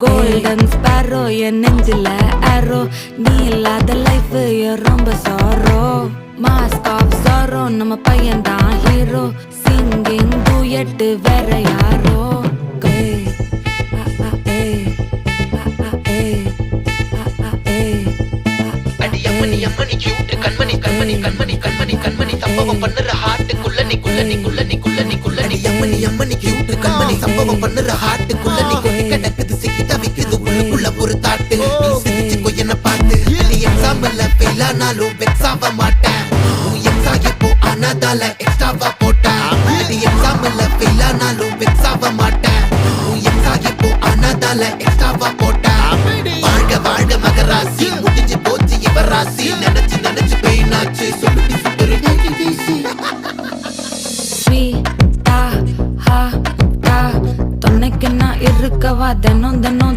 Golden sparrow என் நெஞ்சில arrow நீ இல்லாத லைஃப் ரொம்ப sorrow mask of sorrow நம்ம பையன்தான் ஹீரோ singing duet வேற யாரோ அடி அம்மனி அம்மனி கியூட் கண்மணி கண்மணி கண்மணி கண்மணி கண்மணி சம்பவம் பண்ணுற ஹார்ட்டுக்குள்ள நீ குள்ள நீ குள்ள நீ குள்ள நீ குள்ள நீ அம்மனி அம்மனி கியூட் கண்மணி சம்பவம் பண்ணுற ஹார்ட்டுக்குள்ள நீ கொட்டி கிடக்குது சிக்கி தவிக்குது உள்ளுக்குள்ள ஒரு தாட்டு நீ சிரிச்சுக்கோ என்ன பார்த்து நீ எக்ஸாம்பிள் ஃபெயில் ஆனாலும் வெக்ஸ் ஆக மாட்டேன் உன் எக்ஸாம் இப்போ ஆனாதால எக்ஸ்ட்ராவா போட்டேன் நீ எக்ஸாம்பிள் ஃபெயில் ஆனாலும் வெக்ஸ் ஆக மாட்டேன் உன் எக்ஸாம் இப்போ ஆனாதால எக்ஸ்ட்ராவா போட்டேன் வாழ்க வாழ்க மகராசி முடிஞ்சு போச்சு இவர் ராசி நினைச்சு நினைச்சு பெயினாச்சு சொல்லுடி சுத்தரு ஸ்வீட்டா ஹா டா துணைக்கு நான் இருக்கவா தினம் தினம்